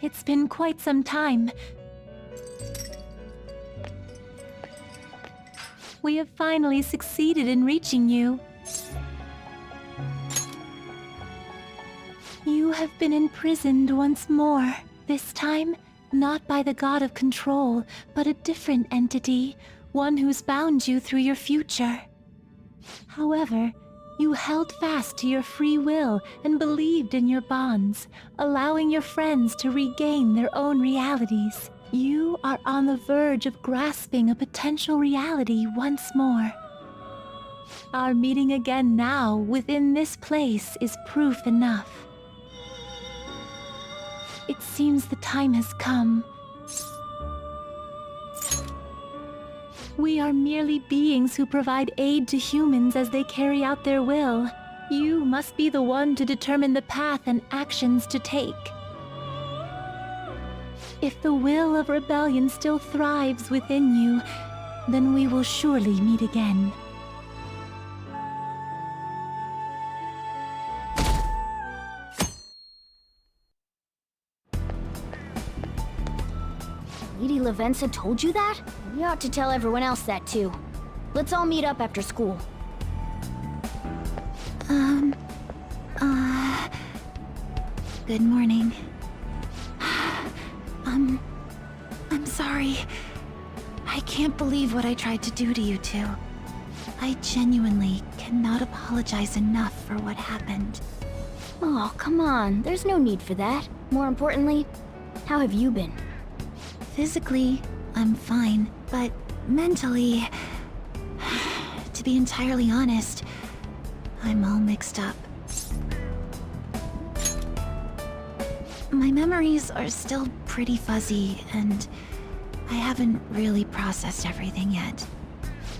It's been quite some time. We have finally succeeded in reaching you. You have been imprisoned once more. This time, not by the god of control, but a different entity, one who's bound you through your future. However, you held fast to your free will and believed in your bonds, allowing your friends to regain their own realities. You are on the verge of grasping a potential reality once more. Our meeting again now within this place is proof enough. It seems the time has come. We are merely beings who provide aid to humans as they carry out their will. You must be the one to determine the path and actions to take. If the will of rebellion still thrives within you, then we will surely meet again. Lady Lavenza told you that? You ought to tell everyone else that too. Let's all meet up after school. Good morning. I'm sorry. I can't believe what I tried to do to you two. I genuinely cannot apologize enough for what happened. Oh, come on. There's no need for that. More importantly, how have you been? Physically, I'm fine, but mentally, to be entirely honest, I'm all mixed up. My memories are still pretty fuzzy, and I haven't really processed everything yet.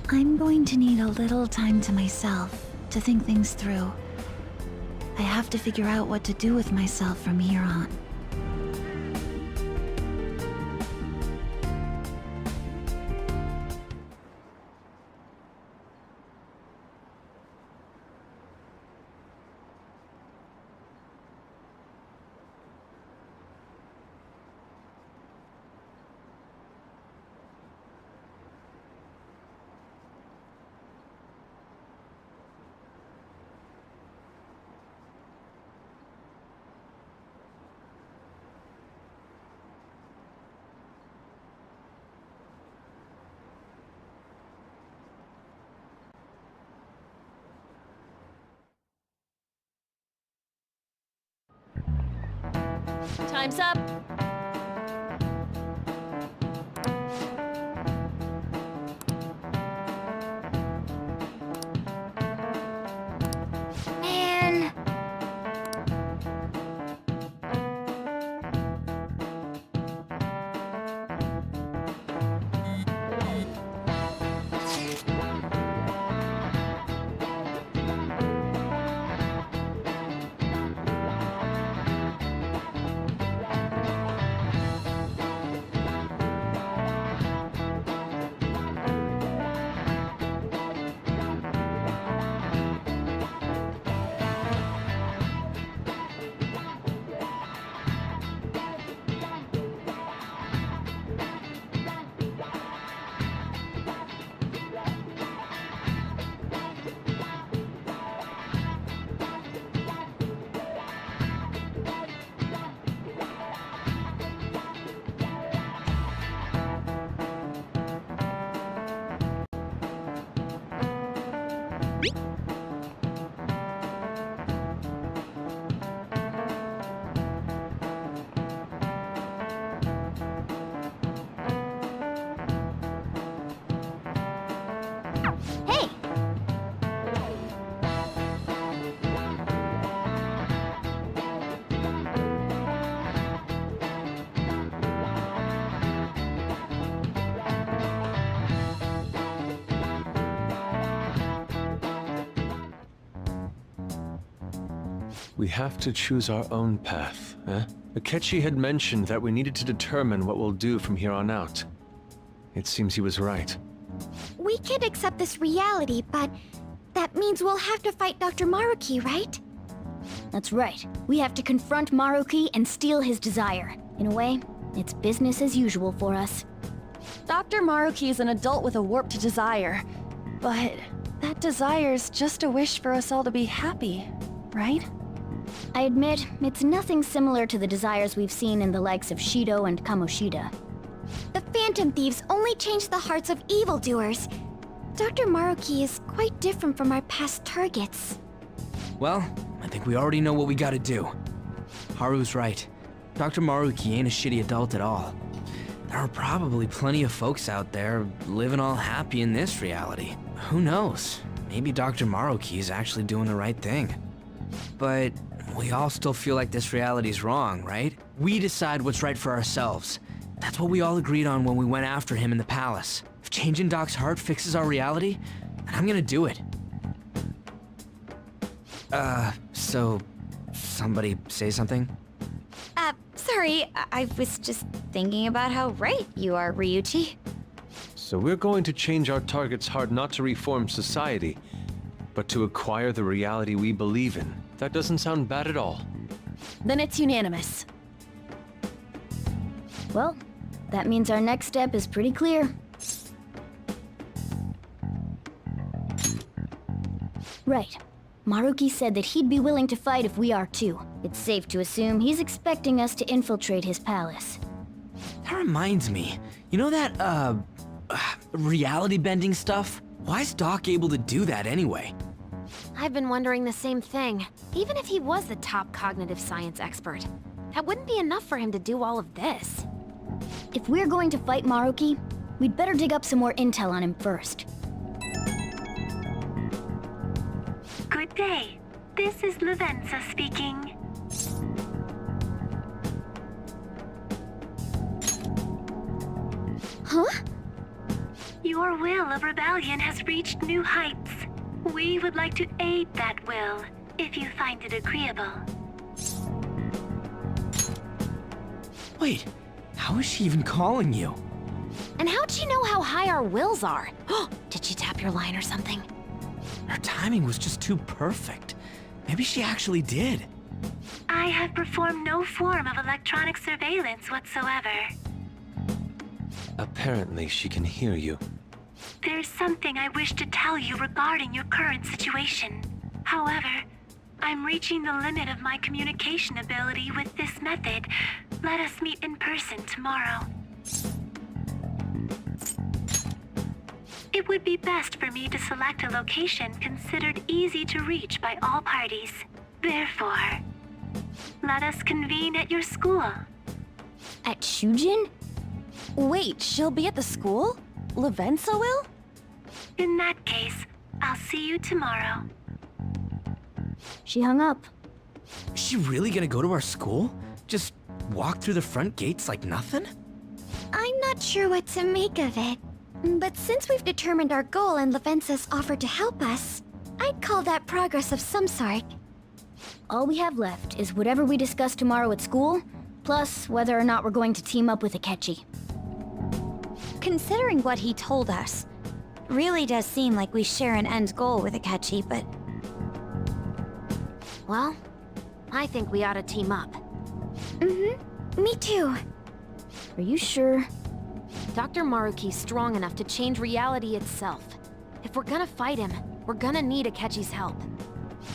I'm going to need a little time to myself to think things through. I have to figure out what to do with myself from here on. Time's up. Man. We have to choose our own path, eh? Akechi had mentioned that we needed to determine what we'll do from here on out. It seems he was right. We can't accept this reality, but that means we'll have to fight Dr. Maruki, right? That's right. We have to confront Maruki and steal his desire. In a way, it's business as usual for us. Dr. Maruki is an adult with a warped desire. But that desire's just a wish for us all to be happy, right? I admit, it's nothing similar to the desires we've seen in the likes of Shido and Kamoshida. The Phantom Thieves only change the hearts of evildoers. Dr. Maruki is quite different from our past targets. Well, I think we already know what we gotta do. Haru's right. Dr. Maruki ain't a shitty adult at all. There are probably plenty of folks out there living all happy in this reality. Who knows? Maybe Dr. Maruki is actually doing the right thing. But we all still feel like this reality's wrong, right? We decide what's right for ourselves. That's what we all agreed on when we went after him in the palace. If changing Doc's heart fixes our reality, then I'm gonna do it. So somebody say something? Sorry, I was just thinking about how right you are, Ryuichi. So we're going to change our target's heart not to reform society, but to acquire the reality we believe in. That doesn't sound bad at all. Then it's unanimous. Well, that means our next step is pretty clear. Right. Maruki said that he'd be willing to fight if we are too. It's safe to assume he's expecting us to infiltrate his palace. That reminds me. You know that, reality bending stuff? Why's Doc able to do that anyway? I've been wondering the same thing. Even if he was the top cognitive science expert, that wouldn't be enough for him to do all of this. If we're going to fight Maruki, we'd better dig up some more intel on him first. Good day. This is Lavenza speaking. Huh? Your will of rebellion has reached new heights. We would like to aid that will, if you find it agreeable. Wait, how is she even calling you? And how'd she know how high our wills are? Did she tap your line or something? Her timing was just too perfect. Maybe she actually did. I have performed no form of electronic surveillance whatsoever. Apparently she can hear you. There's something I wish to tell you regarding your current situation. However, I'm reaching the limit of my communication ability with this method. Let us meet in person tomorrow. It would be best for me to select a location considered easy to reach by all parties. Therefore, let us convene at your school. At Shujin? Wait, she'll be at the school? Lavenza will? In that case, I'll see you tomorrow. She hung up. Is she really gonna go to our school? Just walk through the front gates like nothing? I'm not sure what to make of it. But since we've determined our goal and Lavenza's offered to help us, I'd call that progress of some sort. All we have left is whatever we discuss tomorrow at school, plus whether or not we're going to team up with Akechi. Considering what he told us, really does seem like we share an end goal with Akechi, but Well, I think we ought to team up. me too. Are you sure? Dr. Maruki's strong enough to change reality itself. If we're gonna fight him, we're gonna need Akechi's help.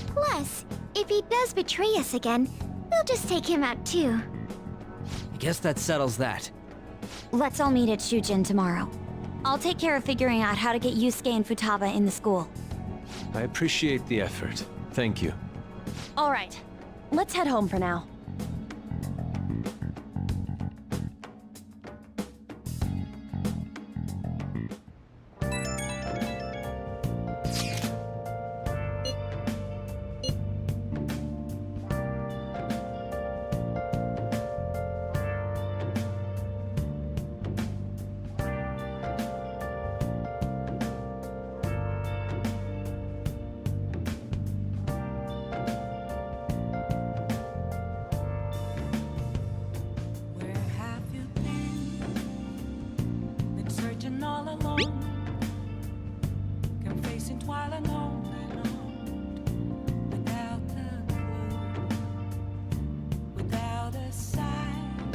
Plus, if he does betray us again, we'll just take him out too. I guess that settles that. Let's all meet at Shujin tomorrow. I'll take care of figuring out how to get Yusuke and Futaba in the school. I appreciate the effort. Thank you. All right, let's head home for now. and all alone, can face it while I'm lonely, without a clue, without a sign,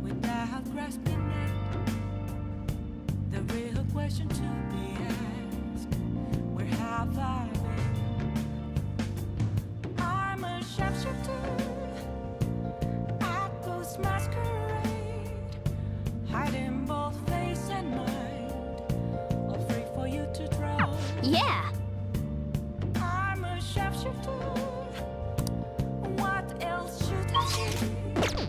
without grasping it. The real question to be asked, where have I been? I'm a sharpshooter at Ghost Masquerade, hiding both face and mind, all free for you to draw. Yeah! I'm a sharpshooter. What else should I say?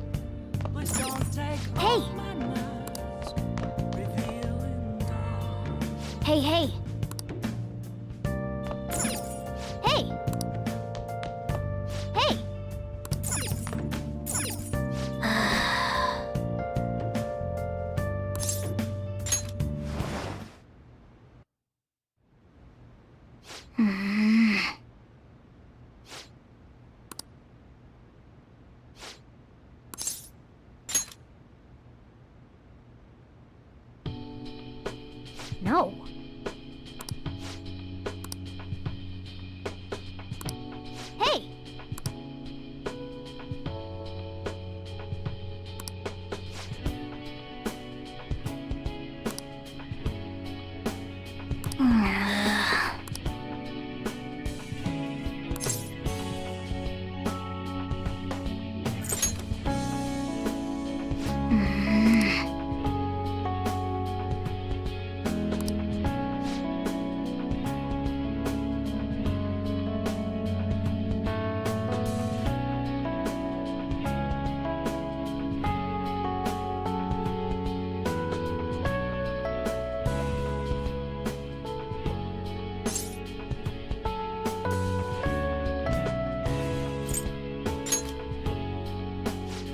Please don't take Hey! off my mask, revealing dawn. Hey, hey! Hey! Hey! No. Hey!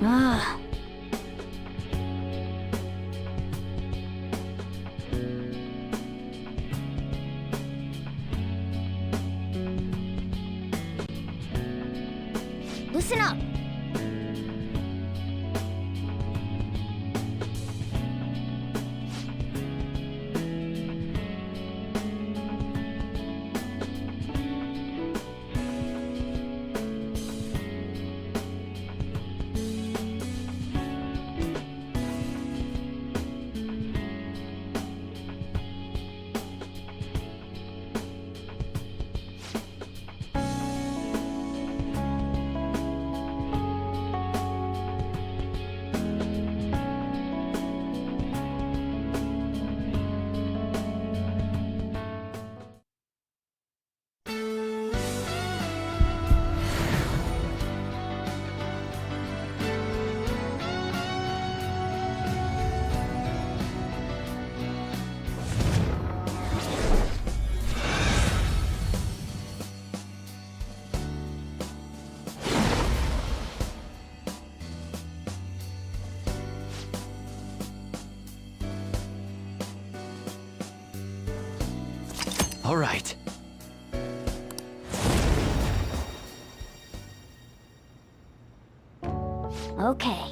Ah. Listen up. All right. Okay.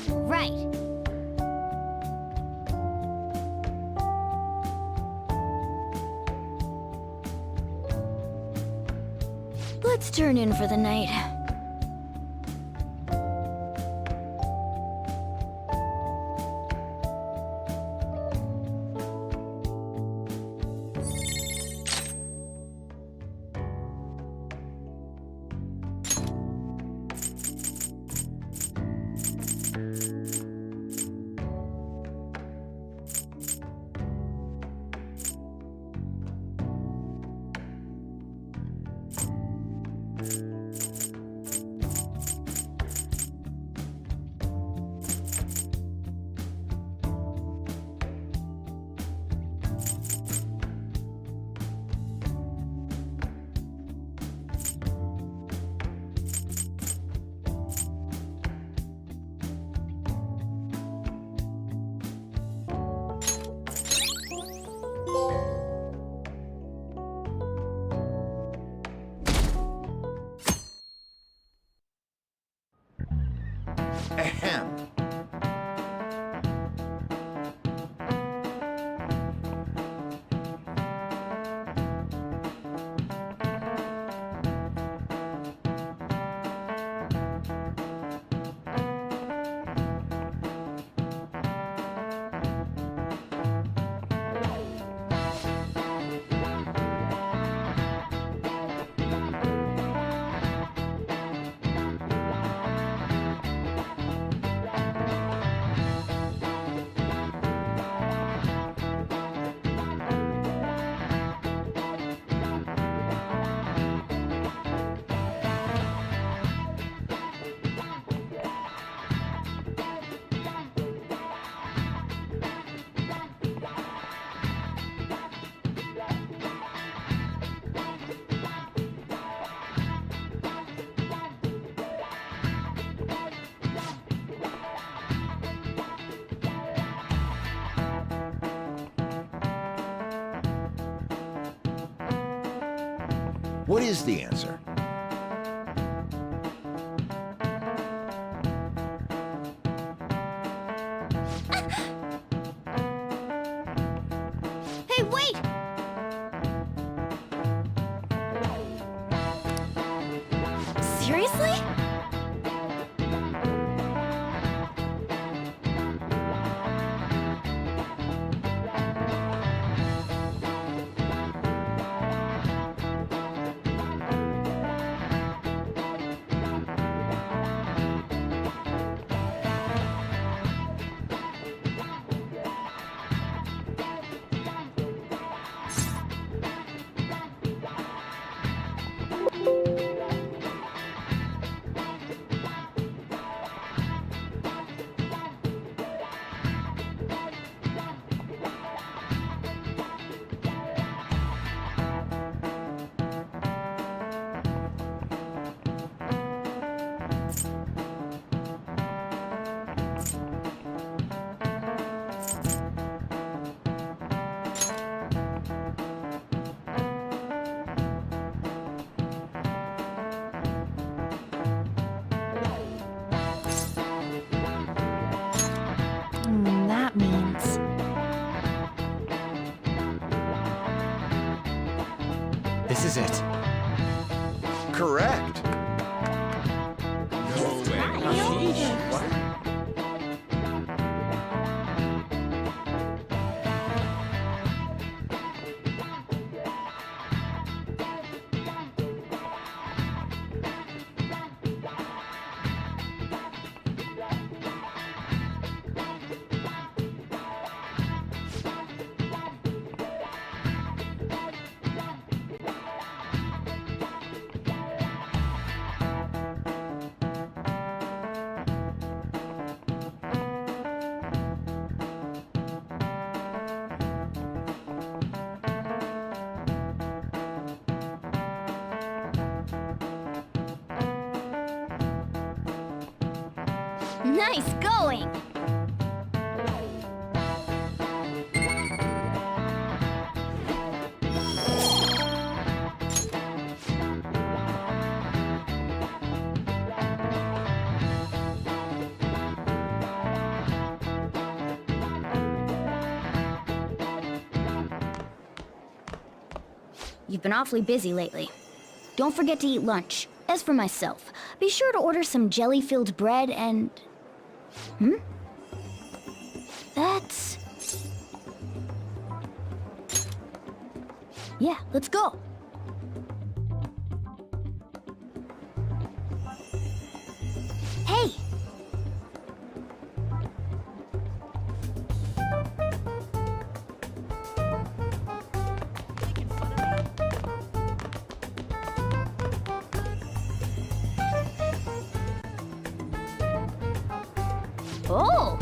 Right. Let's turn in for the night. Ahem. What is the answer? Hey, wait! Seriously? That means... This is it. Correct. No way. What? Nice going! You've been awfully busy lately. Don't forget to eat lunch. As for myself, be sure to order some jelly-filled bread and... That's... Yeah, let's go. Hey! Oh!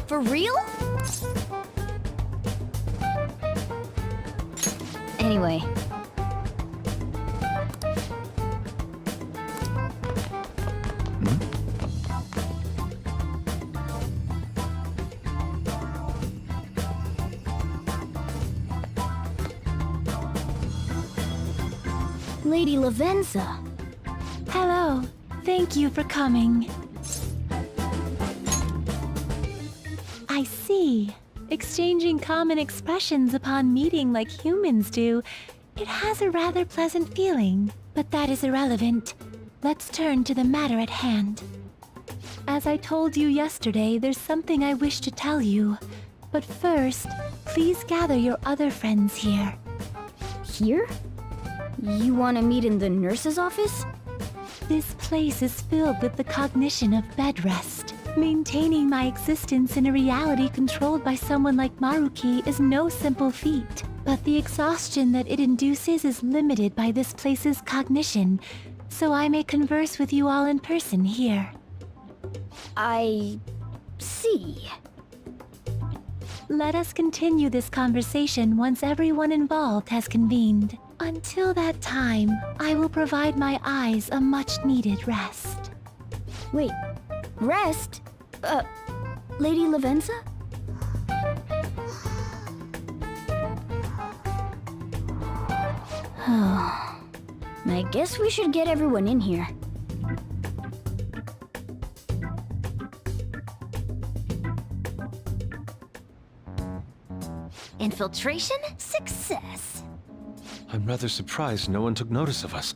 For real? Anyway. Lady Lavenza. Hello. Thank you for coming. I see. Exchanging common expressions upon meeting like humans do, it has a rather pleasant feeling. But that is irrelevant. Let's turn to the matter at hand. As I told you yesterday, there's something I wish to tell you. But first, please gather your other friends here. Here? You want to meet in the nurse's office? This place is filled with the cognition of bed rest. Maintaining my existence in a reality controlled by someone like Maruki is no simple feat. But the exhaustion that it induces is limited by this place's cognition, so I may converse with you all in person here. I see. Let us continue this conversation once everyone involved has convened. Until that time, I will provide my eyes a much-needed rest. Wait, rest? Lady Lavenza? I guess we should get everyone in here. Infiltration success. I'm rather surprised no one took notice of us.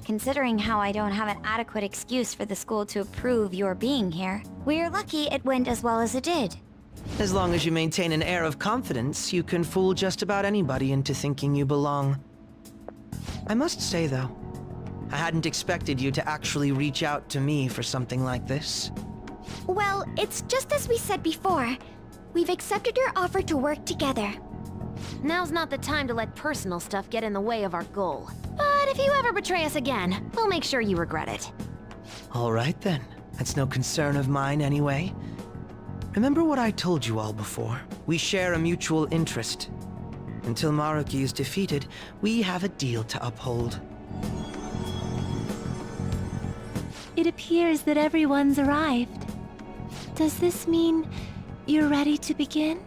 Considering how I don't have an adequate excuse for the school to approve your being here, we're lucky it went as well as it did. As long as you maintain an air of confidence, you can fool just about anybody into thinking you belong. I must say, though, I hadn't expected you to actually reach out to me for something like this. Well, it's just as we said before. We've accepted your offer to work together. Now's not the time to let personal stuff get in the way of our goal. But if you ever betray us again, we'll make sure you regret it. All right, then. That's no concern of mine, anyway. Remember what I told you all before? We share a mutual interest. Until Maruki is defeated, we have a deal to uphold. It appears that everyone's arrived. Does this mean you're ready to begin?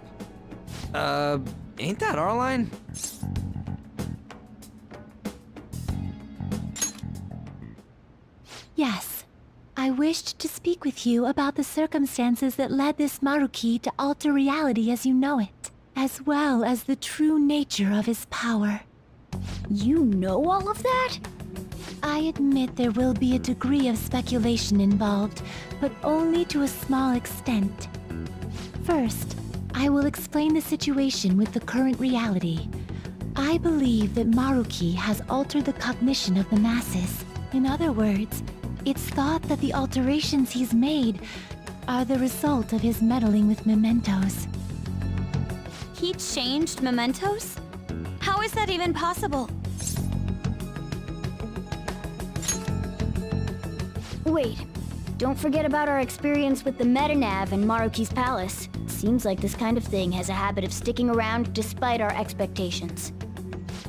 Ain't that our line? Yes. I wished to speak with you about the circumstances that led this Maruki to alter reality as you know it, as well as the true nature of his power. You know all of that? I admit there will be a degree of speculation involved, but only to a small extent. First, I will explain the situation with the current reality. I believe that Maruki has altered the cognition of the masses. In other words, it's thought that the alterations he's made are the result of his meddling with mementos. He changed mementos? How is that even possible? Wait, don't forget about our experience with the Metanav and Maruki's palace. Seems like this kind of thing has a habit of sticking around despite our expectations.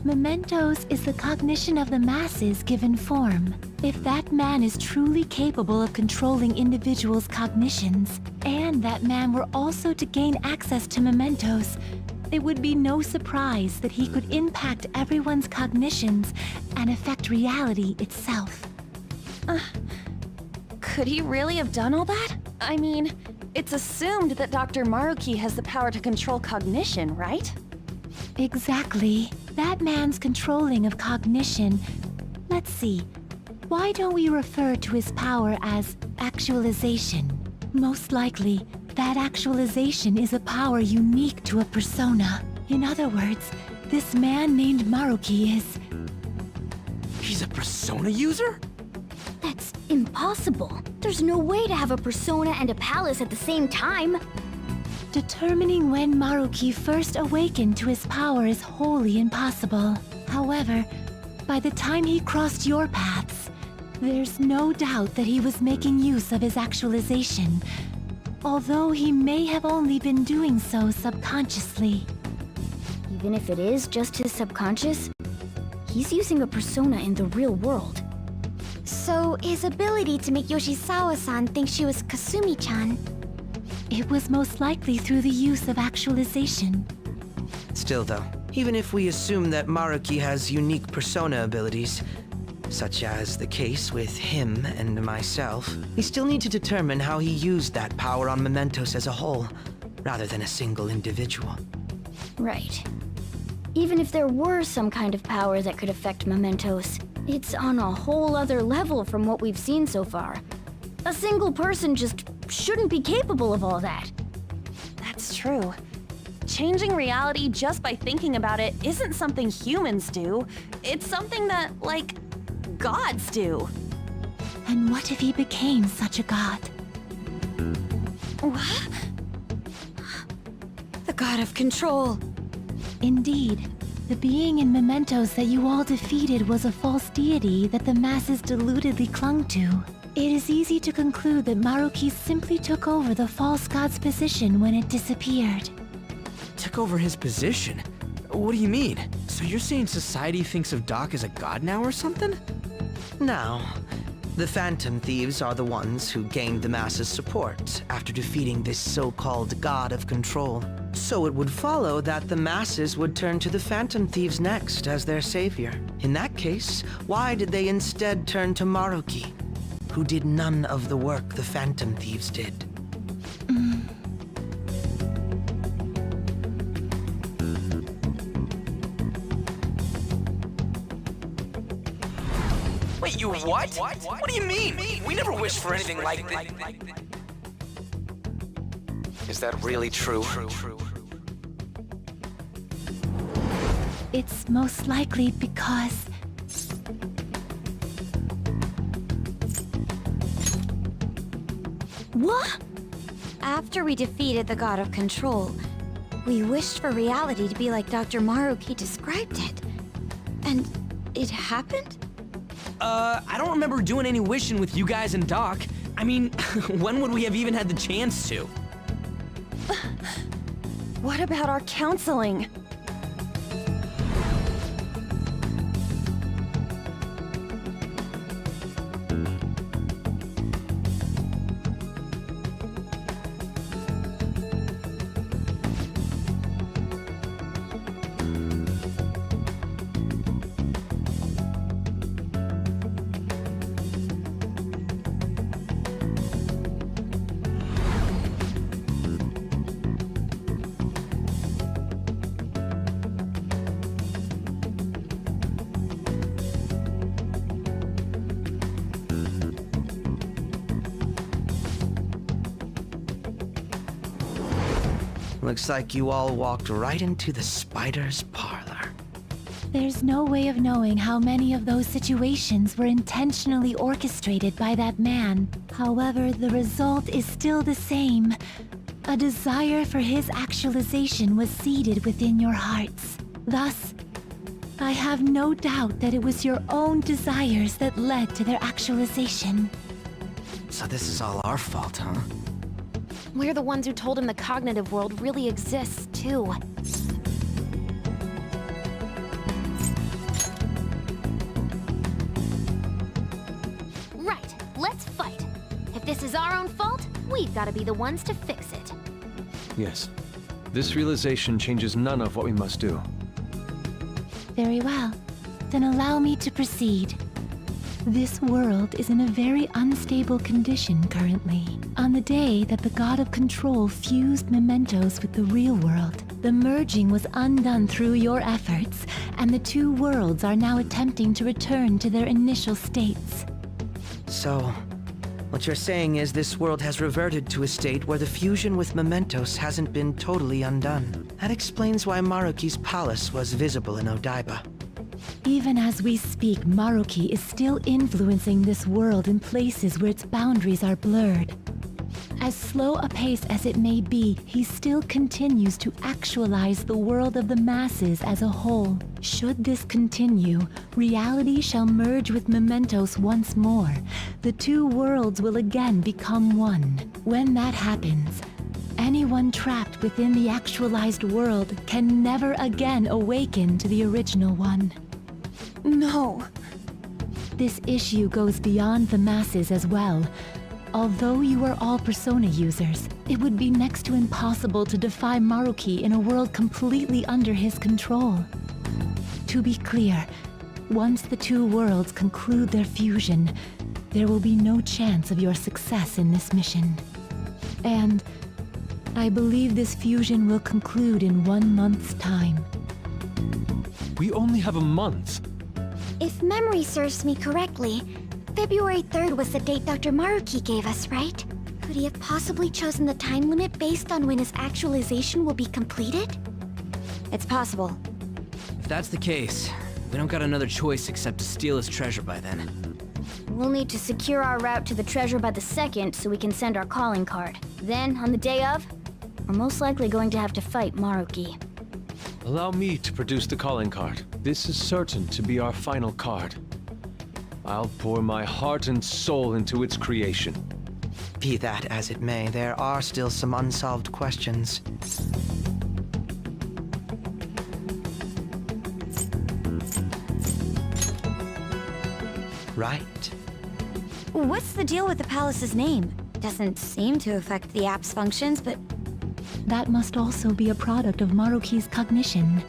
Mementos is the cognition of the masses given form. If that man is truly capable of controlling individuals' cognitions, and that man were also to gain access to mementos, it would be no surprise that he could impact everyone's cognitions and affect reality itself. Could he really have done all that? I mean, it's assumed that Dr. Maruki has the power to control cognition, right? Exactly. That man's controlling of cognition. Let's see. Why don't we refer to his power as actualization? Most likely, that actualization is a power unique to a persona. In other words, this man named Maruki is... He's a persona user? That's impossible. There's no way to have a persona and a palace at the same time. Determining when Maruki first awakened to his power is wholly impossible. However, by the time he crossed your paths, there's no doubt that he was making use of his actualization, although he may have only been doing so subconsciously. You Even if it is just his subconscious, he's using a persona in the real world. So, his ability to make Yoshizawa-san think she was Kasumi-chan. It was most likely through the use of actualization. Still though, even if we assume that Maruki has unique persona abilities, such as the case with him and myself, we still need to determine how he used that power on Mementos as a whole, rather than a single individual. Right. Even if there were some kind of power that could affect Mementos, it's on a whole other level from what we've seen so far. A single person just shouldn't be capable of all that. That's true. Changing reality just by thinking about it isn't something humans do. It's something that, like, gods do. And what if he became such a god? What? The god of control. Indeed, the being in Mementos that you all defeated was a false deity that the masses deludedly clung to. It is easy to conclude that Maruki simply took over the false god's position when it disappeared. Took over his position? What do you mean? So you're saying society thinks of Doc as a god now or something? Now, the Phantom Thieves are the ones who gained the masses' support after defeating this so-called God of Control. So it would follow that the masses would turn to the Phantom Thieves next as their savior. In that case, why did they instead turn to Maruki, who did none of the work the Phantom Thieves did? Wait, you what? What do you mean? We never wished for anything like this. Is that really true? It's most likely because... What? After we defeated the god of control, we wished for reality to be like Dr. Maruki described it. And it happened? I don't remember doing any wishing with you guys and Doc. I mean, when would we have even had the chance to? What about our counseling? Looks like you all walked right into the spider's parlor. There's no way of knowing how many of those situations were intentionally orchestrated by that man. However, the result is still the same. A desire for his actualization was seeded within your hearts. Thus, I have no doubt that it was your own desires that led to their actualization. So this is all our fault, huh? We're the ones who told him the cognitive world really exists, too. Right, let's fight. If this is our own fault, we've got to be the ones to fix it. Yes. This realization changes none of what we must do. Very well. Then allow me to proceed. This world is in a very unstable condition currently. On the day that the God of Control fused Mementos with the real world, the merging was undone through your efforts, and the two worlds are now attempting to return to their initial states. So, what you're saying is this world has reverted to a state where the fusion with Mementos hasn't been totally undone. That explains why Maruki's palace was visible in Odaiba. Even as we speak, Maruki is still influencing this world in places where its boundaries are blurred. As slow a pace as it may be, he still continues to actualize the world of the masses as a whole. Should this continue, reality shall merge with Mementos once more. The two worlds will again become one. When that happens, Anyone trapped within the actualized world can never again awaken to the original one. No. This issue goes beyond the masses as well. Although you are all Persona users, it would be next to impossible to defy Maruki in a world completely under his control. To be clear, once the two worlds conclude their fusion, there will be no chance of your success in this mission. And I believe this fusion will conclude in 1 month's time. We only have a month. If memory serves me correctly, February 3rd was the date Dr. Maruki gave us, right? Could he have possibly chosen the time limit based on when his actualization will be completed? It's possible. If that's the case, we don't got another choice except to steal his treasure by then. We'll need to secure our route to the treasure by the 2nd so we can send our calling card. Then, on the day of, we're most likely going to have to fight Maruki. Allow me to produce the calling card. This is certain to be our final card. I'll pour my heart and soul into its creation. Be that as it may, there are still some unsolved questions. Right. What's the deal with the palace's name? Doesn't seem to affect the app's functions, but That must also be a product of Maruki's cognition.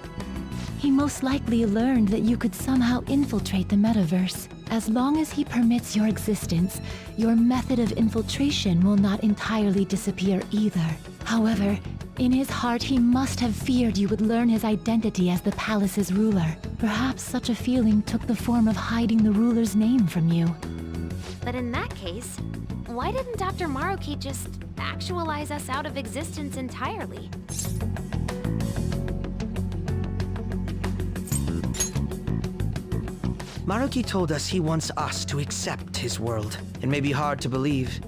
He most likely learned that you could somehow infiltrate the metaverse. As long as he permits your existence, your method of infiltration will not entirely disappear either. However, in his heart he must have feared you would learn his identity as the palace's ruler. Perhaps such a feeling took the form of hiding the ruler's name from you. But in that case, why didn't Dr. Maruki just actualize us out of existence entirely? Maruki told us he wants us to accept his world. It may be hard to believe,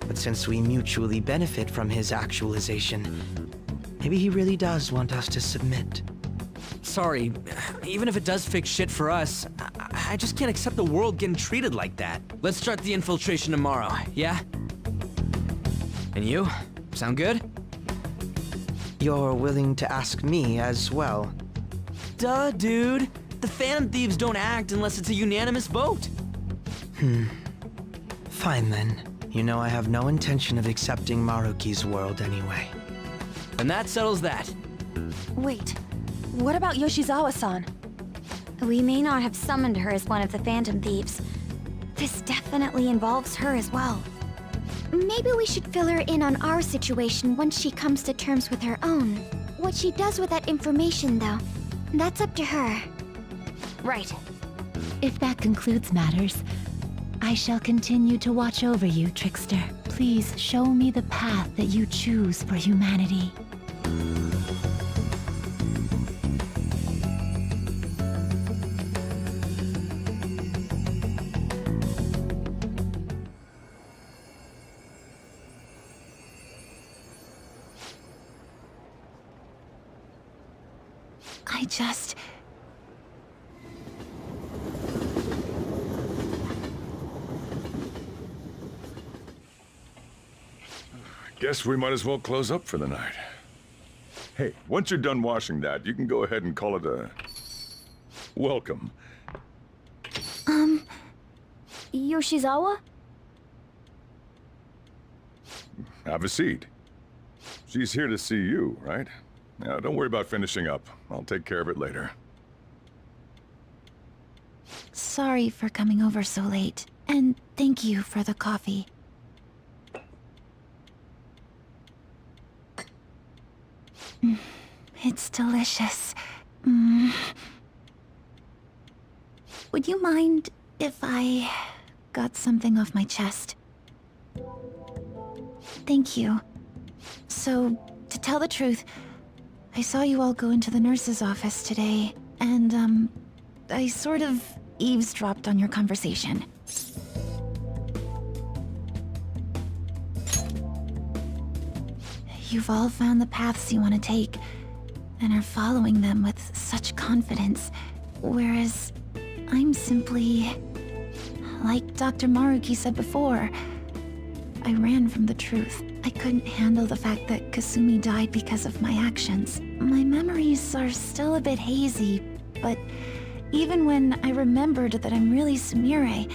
but since we mutually benefit from his actualization, maybe he really does want us to submit. Sorry, even if it does fix shit for us, I just can't accept the world getting treated like that. Let's start the infiltration tomorrow, yeah? And you? Sound good? You're willing to ask me as well. Duh, dude. The Phantom Thieves don't act unless it's a unanimous vote. Fine then. You know I have no intention of accepting Maruki's world anyway. And that settles that. Wait, what about Yoshizawa-san? we may not have summoned her as one of the Phantom Thieves. This definitely involves her as well. Maybe we should fill her in on our situation once she comes to terms with her own. What she does with that information, though, that's up to her. Right. If that concludes matters, I shall continue to watch over you, Trickster. Please show me the path that you choose for humanity. I just... Guess we might as well close up for the night. Hey, once you're done washing that, you can go ahead and call it a... welcome. Yoshizawa? Have a seat. She's here to see you, right? Now, don't worry about finishing up. I'll take care of it later. Sorry for coming over so late, and thank you for the coffee. It's delicious. Would you mind if I got something off my chest? Thank you. So, to tell the truth, I saw you all go into the nurse's office today, and, I sort of eavesdropped on your conversation. You've all found the paths you want to take, and are following them with such confidence, whereas I'm simply... like Dr. Maruki said before, I ran from the truth. I couldn't handle the fact that Kasumi died because of my actions. My memories are still a bit hazy, but even when I remembered that I'm really Sumire,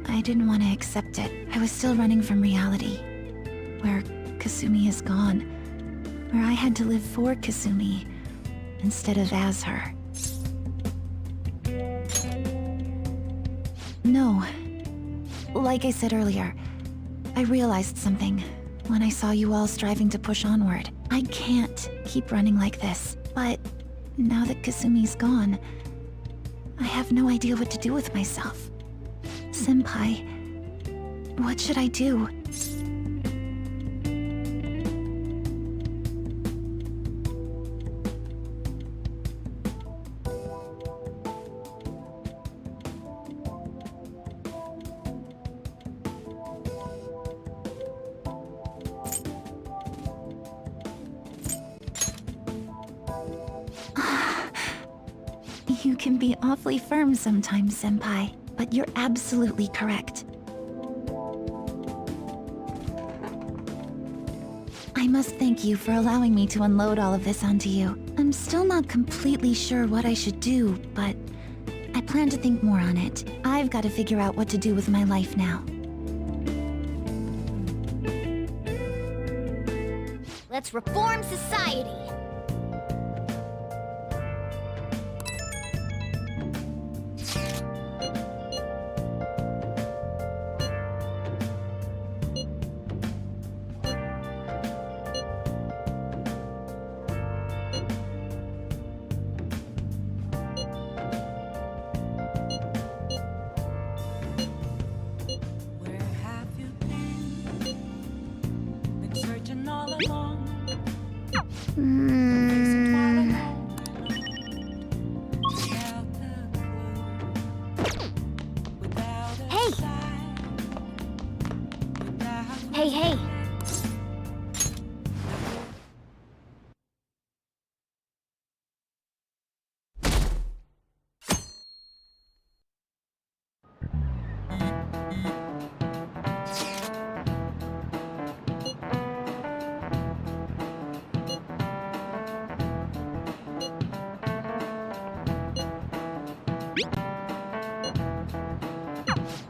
I didn't want to accept it. I was still running from reality, where Kasumi is gone, where I had to live for Kasumi instead of as her. No. Like I said earlier, I realized something when I saw you all striving to push onward. I can't keep running like this, but now that Kasumi's gone, I have no idea what to do with myself. Senpai, what should I do? You can be awfully firm sometimes, Senpai, but you're absolutely correct. I must thank you for allowing me to unload all of this onto you. I'm still not completely sure what I should do, but I plan to think more on it. I've got to figure out what to do with my life now. Let's reform society. Where have you been? Been searching all along. Facing far alone. Without a clue. Without a Hey! sign. Without Hey, hey!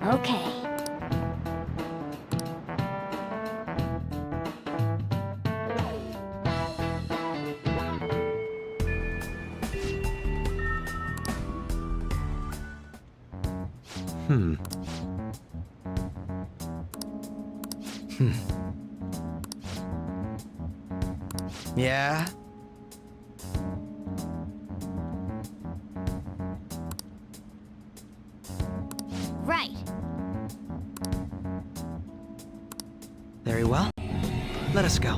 Okay. Yeah? Right. Very well. Let us go.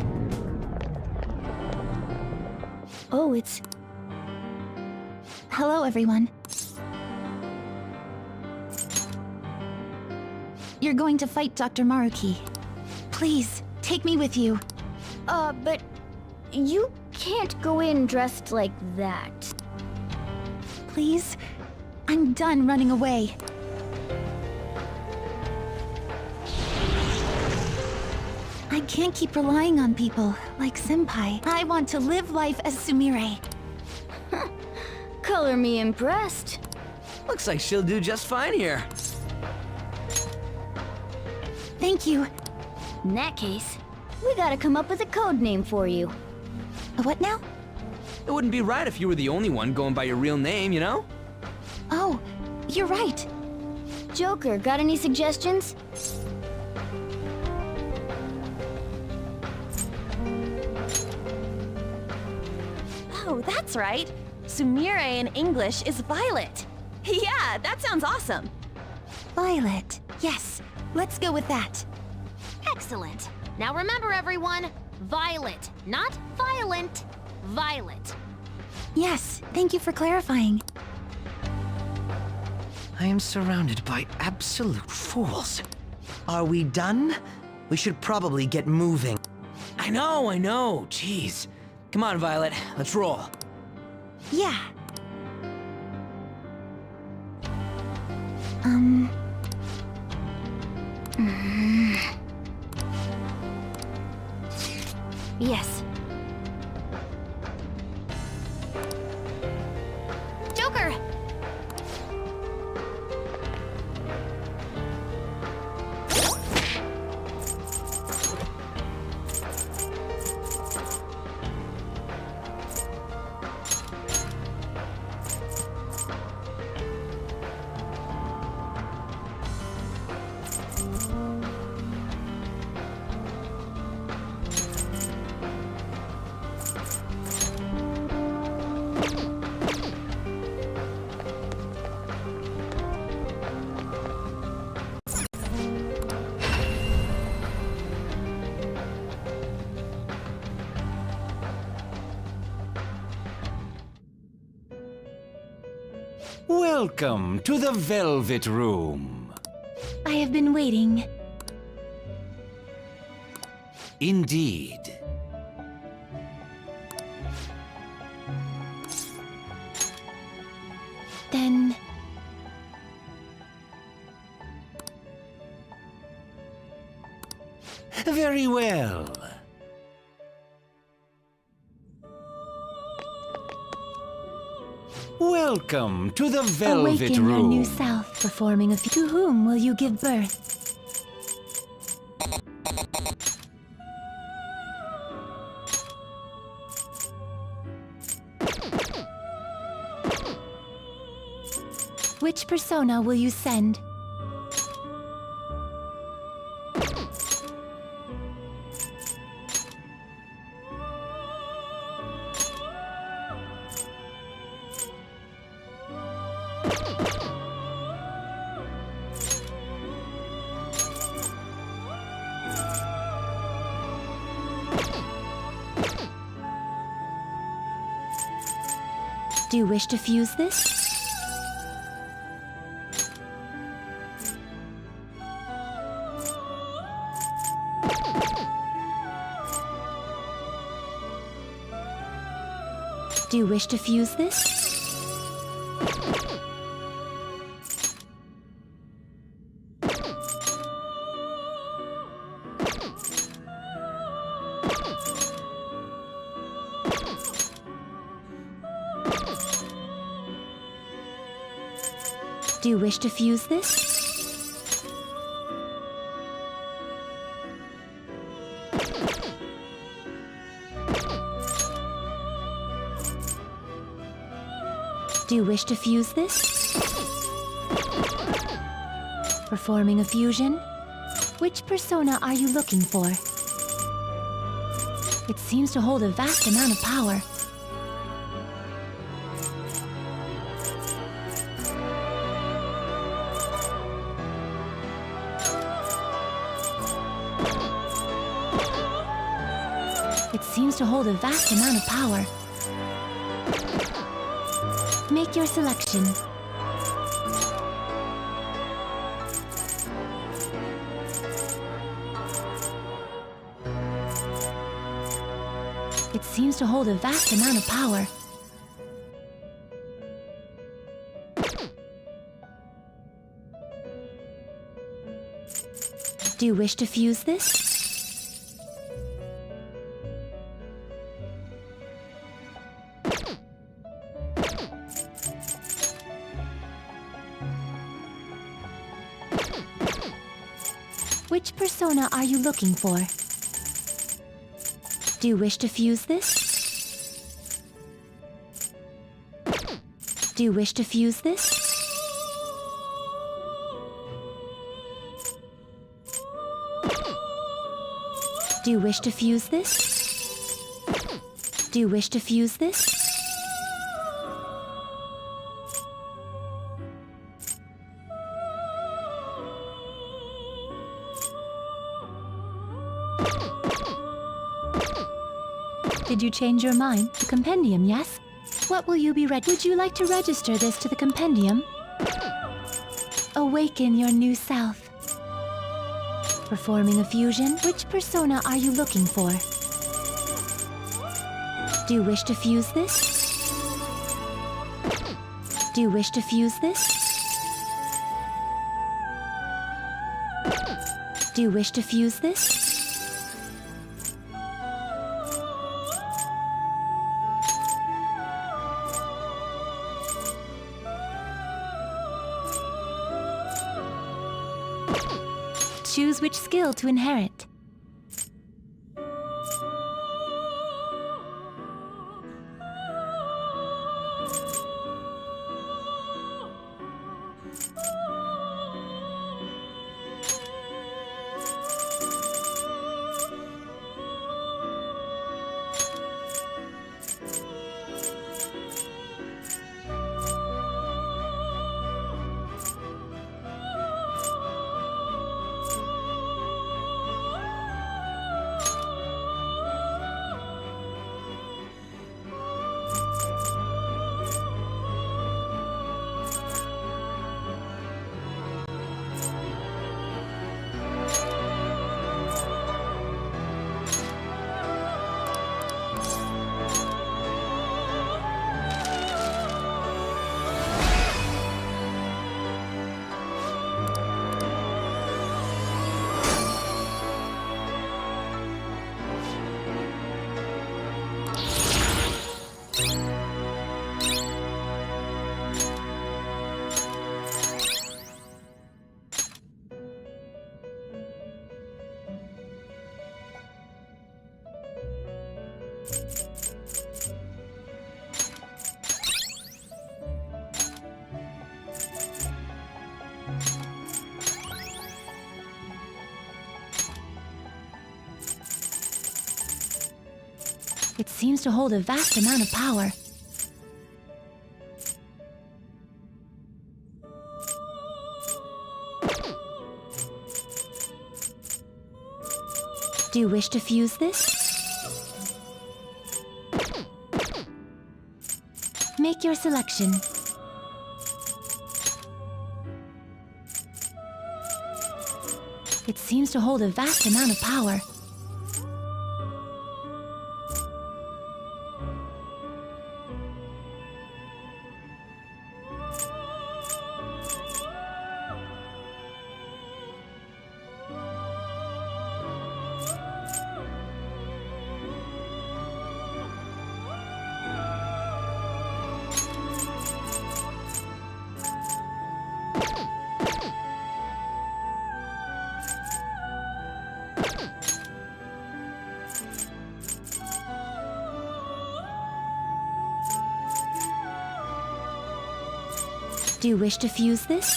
Oh, it's... Hello, everyone. You're going to fight Dr. Maruki. Please, take me with you. But you can't go in dressed like that. Please? I'm done running away. I can't keep relying on people like Senpai. I want to live life as Sumire. Color me impressed. Looks like she'll do just fine here. Thank you. In that case, we gotta come up with a code name for you. What now? It wouldn't be right if you were the only one going by your real name, you know? Oh, you're right. Joker, got any suggestions? Oh, that's right. Sumire in English is Violet. Yeah, that sounds awesome. Violet. Yes, let's go with that. Excellent. Now remember, everyone, Violet, not violent. Violet. Yes, thank you for clarifying. I am surrounded by absolute fools. Are we done? We should probably get moving. I know. Jeez. Come on, Violet. Let's roll. Yeah. Yes. Joker! Welcome to the Velvet Room. I have been waiting. Indeed. Then... Very well. Welcome to the Velvet Awaken Room. your new self, performing a few. To whom will you give birth? Which persona will you send? Do you wish to fuse this? Do you wish to fuse this? Do you wish to fuse this? Do you wish to fuse this? Performing a fusion? Which persona are you looking for? It seems to hold a vast amount of power. It seems to hold a vast amount of power. Make your selection. It seems to hold a vast amount of power. Do you wish to fuse this? Which persona are you looking for? Do you wish to fuse this? Do you wish to fuse this? Do you wish to fuse this? Do you wish to fuse this? Did you change your mind? The compendium, yes? What will you be read? Would you like to register this to the compendium? Awaken your new self. Performing a fusion? Which persona are you looking for? Do you wish to fuse this? Do you wish to fuse this? Do you wish to fuse this? Choose which skill to inherit. It seems to hold a vast amount of power. Do you wish to fuse this? Make your selection. It seems to hold a vast amount of power. Do you wish to fuse this?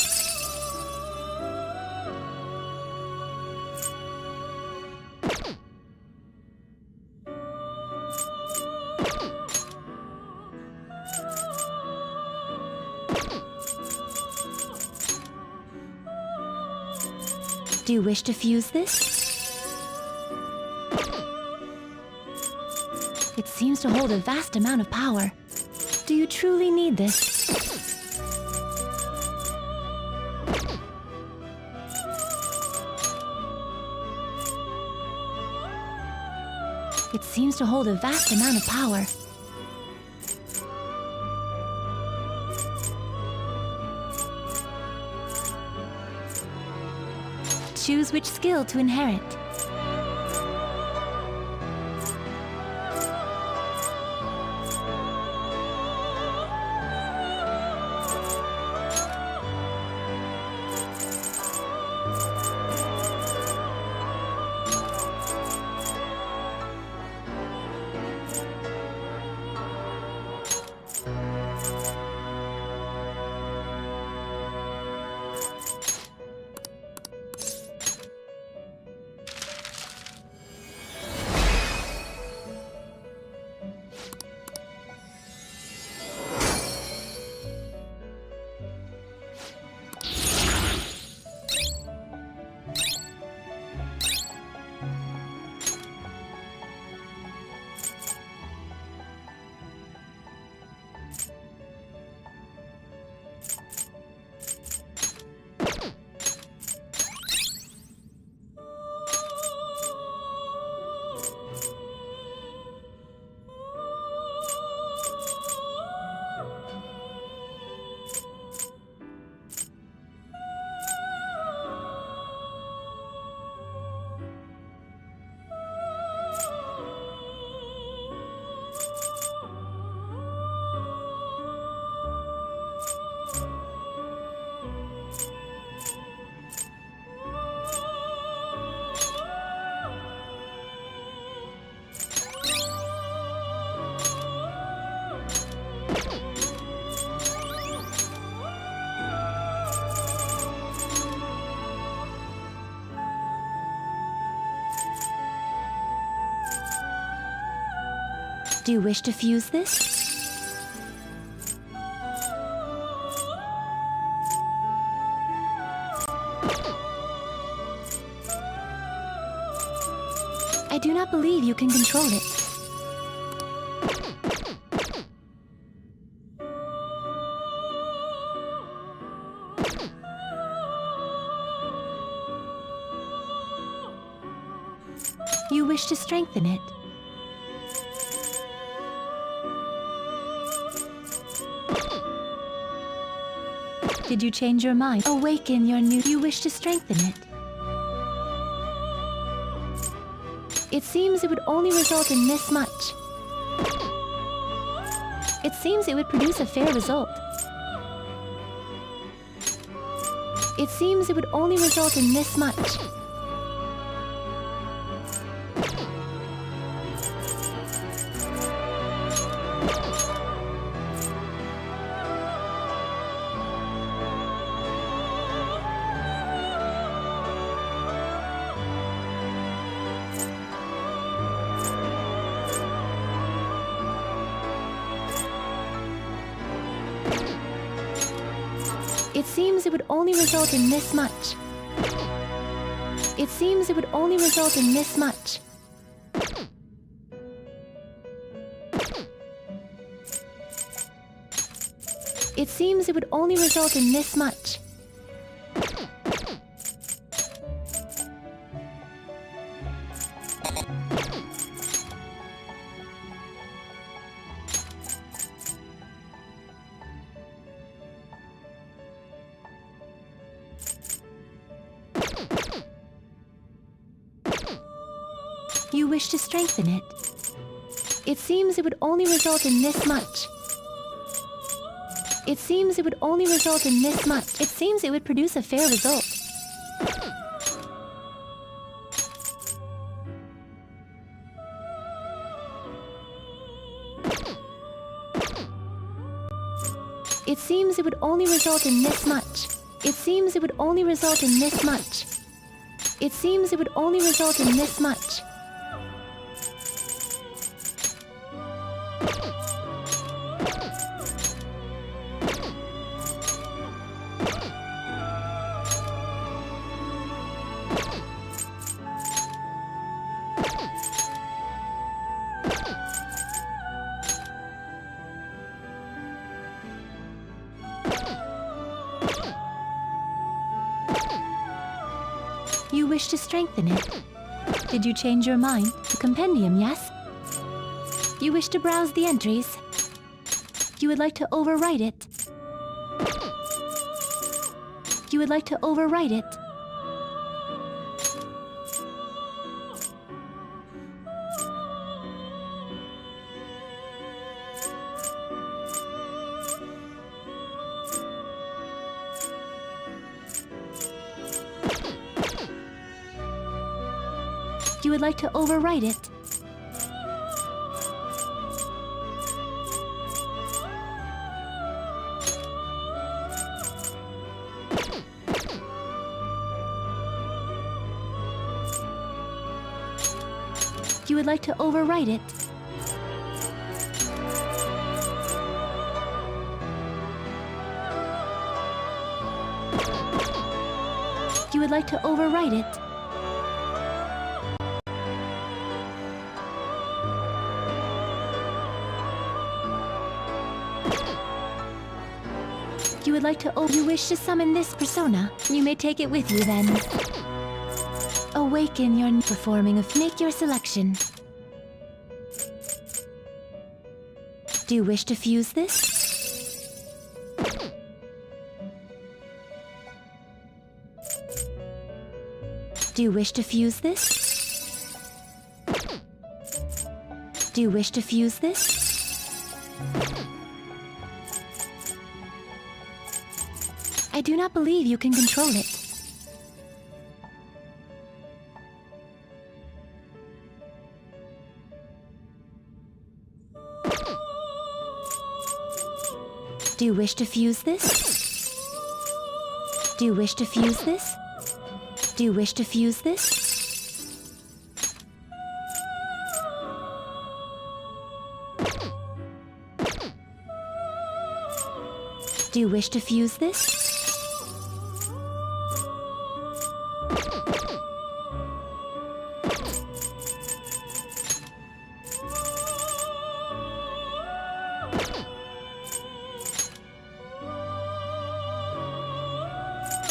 Do you wish to fuse this? It seems to hold a vast amount of power. Do you truly need this? It seems to hold a vast amount of power. Choose which skill to inherit. Do you wish to fuse this? I do not believe you can control it. You wish to strengthen it. Did you change your mind? Awaken your new... You wish to strengthen it. It seems it would only result in this much. It seems it would produce a fair result. It seems it would only result in this much. It seems it would only result in this much. It seems it would only result in this much. It seems it would only result in this much. You wish to strengthen it. It seems it would only result in this much. It seems it would only result in this much. It seems it would produce a fair result. It seems it would only result in this much. It seems it would only result in this much. It seems it would only result in this much. You wish to strengthen it. Did you change your mind? The compendium, yes? You wish to browse the entries. You would like to overwrite it. You would like to overwrite it. You would like to overwrite it. You would like to overwrite it. You would like to overwrite it. You would like to you wish to summon this persona. You may take it with you then. Awaken your performing of make your selection. Do you wish to fuse this? Do you wish to fuse this? Do you wish to fuse this? I do not believe you can control it. Do you wish to fuse this? Do you wish to fuse this? Do you wish to fuse this? Do you wish to fuse this?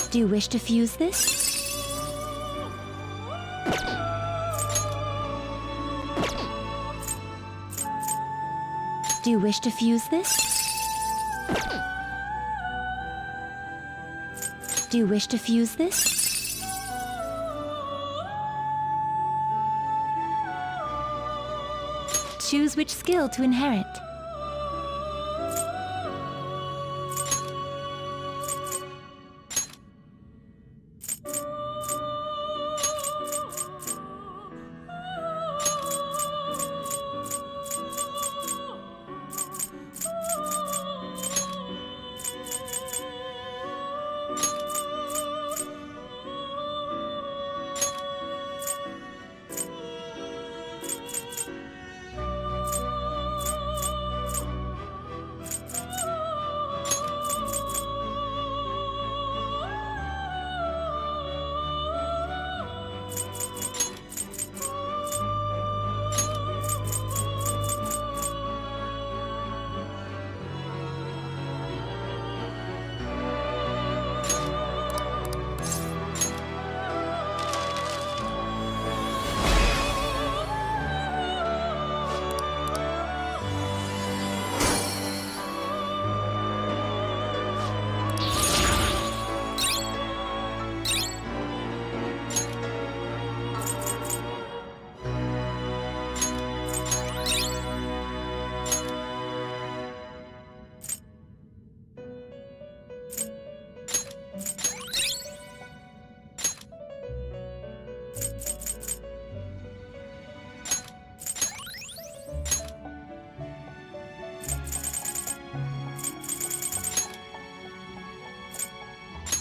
Do you wish to fuse this? Do you wish to fuse this? Do you wish to fuse this? Choose which skill to inherit.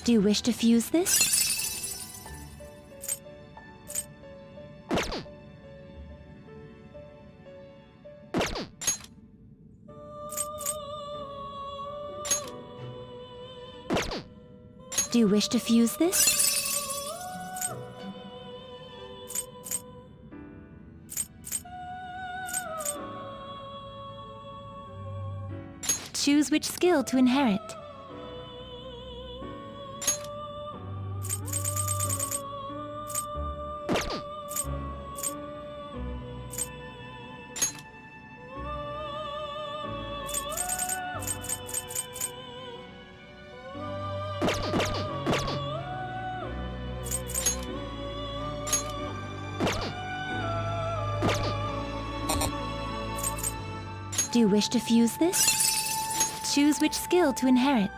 Do you wish to fuse this? Do you wish to fuse this? Choose which skill to inherit. Do you wish to fuse this? Choose which skill to inherit.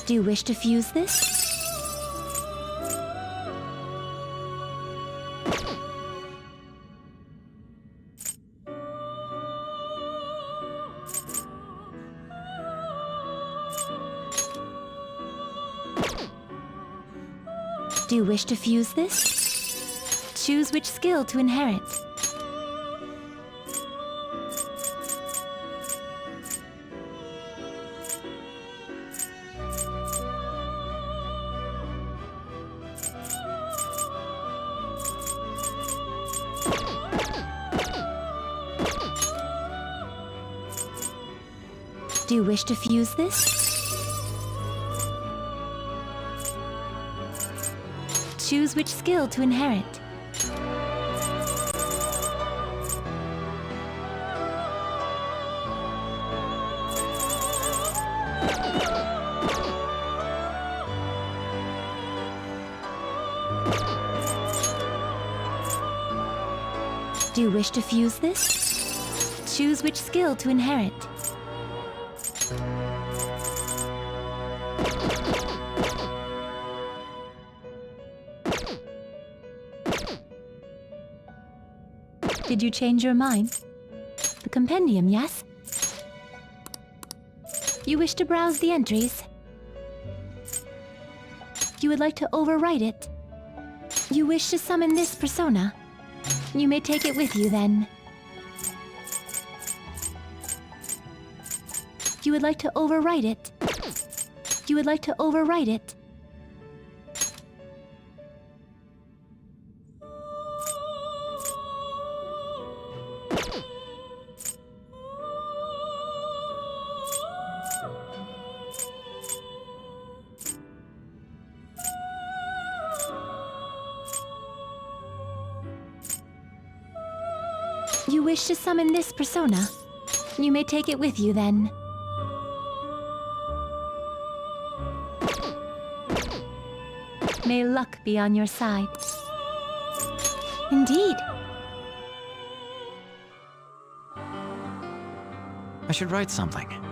Do you wish to fuse this? Do you wish to fuse this? Choose which skill to inherit. Do you wish to fuse this? Choose which skill to inherit. Do you wish to fuse this? Choose which skill to inherit. Did you change your mind? The compendium, yes? You wish to browse the entries? You would like to overwrite it? You wish to summon this persona? You may take it with you then. You would like to overwrite it? You would like to overwrite it? You wish to summon this persona? You may take it with you then. May luck be on your side. Indeed. I should write something.